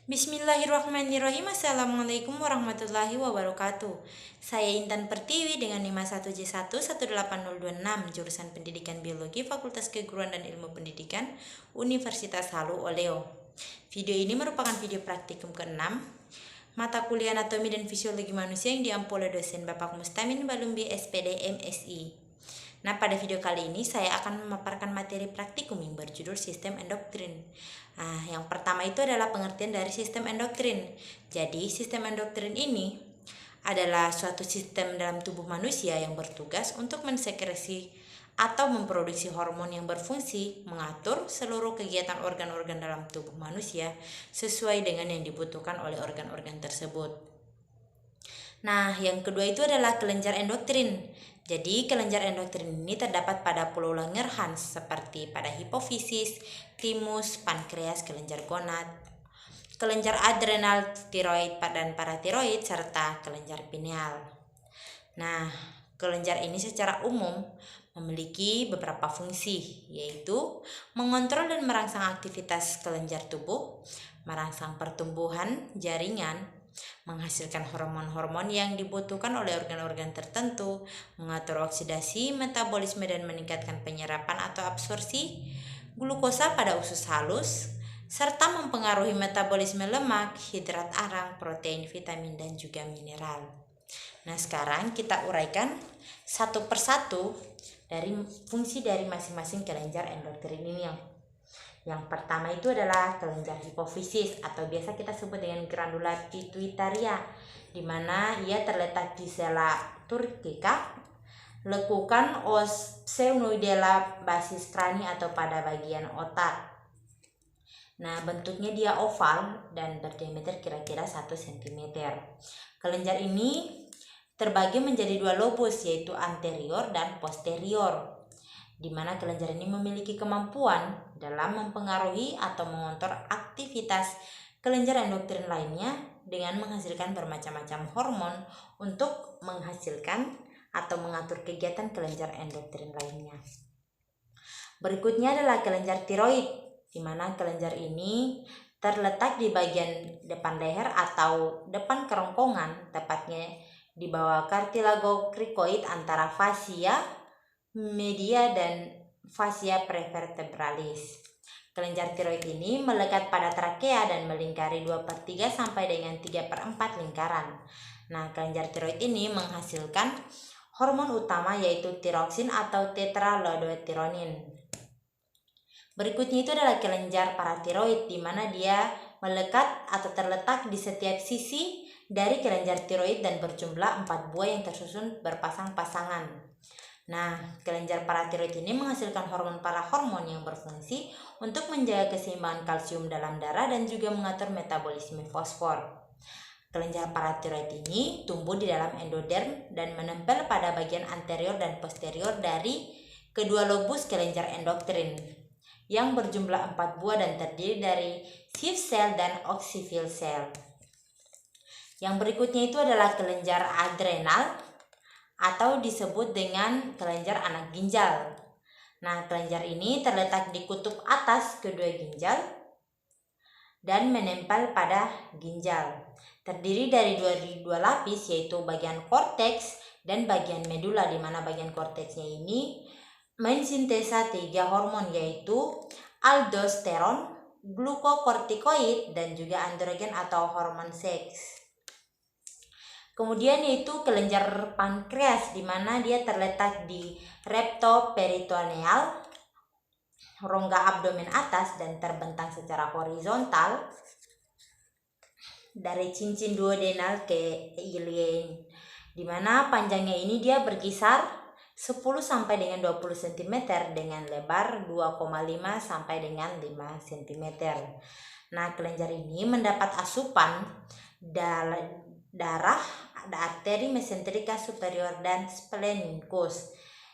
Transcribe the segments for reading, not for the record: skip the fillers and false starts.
Bismillahirrahmanirrahim. Assalamualaikum warahmatullahi wabarakatuh. Saya Intan Pertiwi dengan 51J1 18026 jurusan Pendidikan Biologi Fakultas Keguruan dan Ilmu Pendidikan Universitas Halu Oleo. Video ini merupakan video praktikum ke-6 mata kuliah Anatomi dan Fisiologi Manusia yang diampu oleh dosen Bapak Mustamin Balumbi SPD MSI. Nah, pada video kali ini saya akan memaparkan materi praktikum yang berjudul sistem endoktrin. Nah, yang pertama itu adalah pengertian dari sistem endoktrin. Jadi, sistem endoktrin ini adalah suatu sistem dalam tubuh manusia yang bertugas untuk mensekresi atau memproduksi hormon yang berfungsi mengatur seluruh kegiatan organ-organ dalam tubuh manusia sesuai dengan yang dibutuhkan oleh organ-organ tersebut. Nah, yang kedua itu adalah kelenjar endoktrin. Jadi, kelenjar endoktrin ini terdapat pada pulau Langerhans seperti pada hipofisis, timus, pankreas, kelenjar gonad, kelenjar adrenal, tiroid dan paratiroid, serta kelenjar pineal. Nah, kelenjar ini secara umum memiliki beberapa fungsi, yaitu mengontrol dan merangsang aktivitas kelenjar tubuh, merangsang pertumbuhan jaringan, menghasilkan hormon-hormon yang dibutuhkan oleh organ-organ tertentu, mengatur oksidasi, metabolisme dan meningkatkan penyerapan atau absorpsi glukosa pada usus halus, serta mempengaruhi metabolisme lemak, hidrat arang, protein, vitamin, dan juga mineral. Nah, sekarang kita uraikan satu persatu dari fungsi dari masing-masing kelenjar endoktrin ini. Yang pertama itu adalah kelenjar hipofisis atau biasa kita sebut dengan granula pituitaria, di mana ia terletak di sela turcica, lekukan pseudoidea basis krani atau pada bagian otak. Nah, bentuknya dia oval dan berdiameter kira-kira 1 cm. Kelenjar ini terbagi menjadi dua lobus, yaitu anterior dan posterior, di mana kelenjar ini memiliki kemampuan dalam mempengaruhi atau mengontrol aktivitas kelenjar endoktrin lainnya dengan menghasilkan bermacam-macam hormon untuk menghasilkan atau mengatur kegiatan kelenjar endoktrin lainnya. Berikutnya adalah kelenjar tiroid, di mana kelenjar ini terletak di bagian depan leher atau depan kerongkongan, tepatnya di bawah kartilago krikoid antara fascia media dan fascia prevertebralis. Kelenjar tiroid ini melekat pada trakea dan melingkari 2/3 sampai dengan 3/4 lingkaran. Nah, kelenjar tiroid ini menghasilkan hormon utama yaitu tiroksin atau tetralodothironin. Berikutnya itu adalah kelenjar paratiroid, di mana dia melekat atau terletak di setiap sisi dari kelenjar tiroid dan berjumlah 4 buah yang tersusun berpasang-pasangan. Nah, kelenjar paratiroid ini menghasilkan hormon parahormon yang berfungsi untuk menjaga keseimbangan kalsium dalam darah dan juga mengatur metabolisme fosfor. Kelenjar paratiroid ini tumbuh di dalam endoderm dan menempel pada bagian anterior dan posterior dari kedua lobus kelenjar endoktrin yang berjumlah 4 buah dan terdiri dari Schiff cell dan oxyphil cell. Yang berikutnya itu adalah kelenjar adrenal atau disebut dengan kelenjar anak ginjal. Nah, kelenjar ini terletak di kutub atas kedua ginjal dan menempel pada ginjal. Terdiri dari dua lapis, yaitu bagian korteks dan bagian medula, di mana bagian korteksnya ini mensintesa 3 hormon, yaitu aldosteron, glukokortikoid, dan juga androgen atau hormon seks. Kemudian yaitu kelenjar pankreas, di mana dia terletak di reptoperitoneal, rongga abdomen atas dan terbentang secara horizontal dari cincin duodenal ke ilium, di mana panjangnya ini dia berkisar 10 sampai dengan 20 cm dengan lebar 2,5 sampai dengan 5 cm. Nah, kelenjar ini mendapat asupan darah arteri mesenterika superior dan splenincus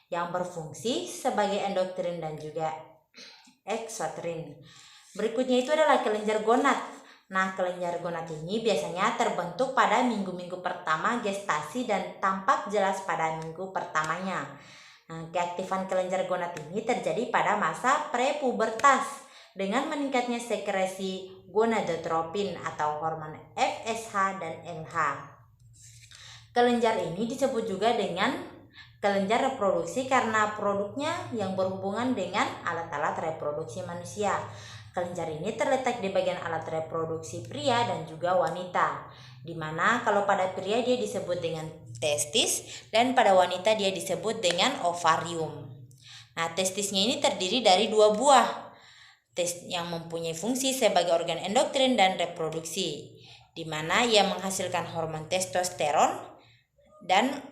yang berfungsi sebagai endoktrin dan juga eksotrin. Berikutnya itu adalah kelenjar gonad. Nah, kelenjar gonad ini biasanya terbentuk pada minggu-minggu pertama gestasi dan tampak jelas pada minggu pertamanya. Nah, keaktifan kelenjar gonad ini terjadi pada masa prepubertas dengan meningkatnya sekresi gonadotropin atau hormon FSH dan LH. Kelenjar ini disebut juga dengan kelenjar reproduksi karena produknya yang berhubungan dengan alat-alat reproduksi manusia. Kelenjar ini terletak di bagian alat reproduksi pria dan juga wanita, dimana kalau pada pria dia disebut dengan testis dan pada wanita dia disebut dengan ovarium. Nah, testisnya ini terdiri dari 2 buah yang mempunyai fungsi sebagai organ endokrin dan reproduksi, di mana ia menghasilkan hormon testosteron dan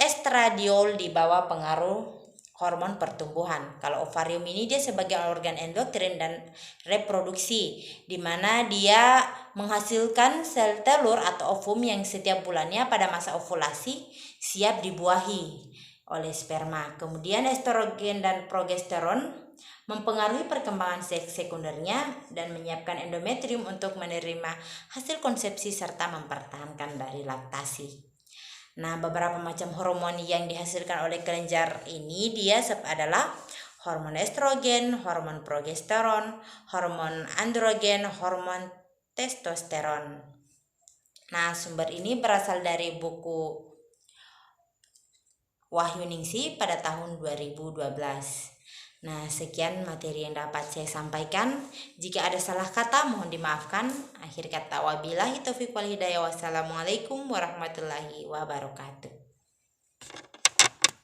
estradiol di bawah pengaruh hormon pertumbuhan. Kalau ovarium ini dia sebagai organ endokrin dan reproduksi, di mana dia menghasilkan sel telur atau ovum yang setiap bulannya pada masa ovulasi siap dibuahi oleh sperma. Kemudian estrogen dan progesteron mempengaruhi perkembangan seks sekundernya dan menyiapkan endometrium untuk menerima hasil konsepsi serta mempertahankan dari laktasi. Nah, beberapa macam hormon yang dihasilkan oleh kelenjar ini dia adalah hormon estrogen, hormon progesteron, hormon androgen, hormon testosteron. Nah, sumber ini berasal dari buku Wahyu Ningsih pada tahun 2012. Nah, sekian materi yang dapat saya sampaikan. Jika ada salah kata mohon dimaafkan. Akhir kata wabillahi taufiq wal hidayah. Wassalamualaikum warahmatullahi wabarakatuh.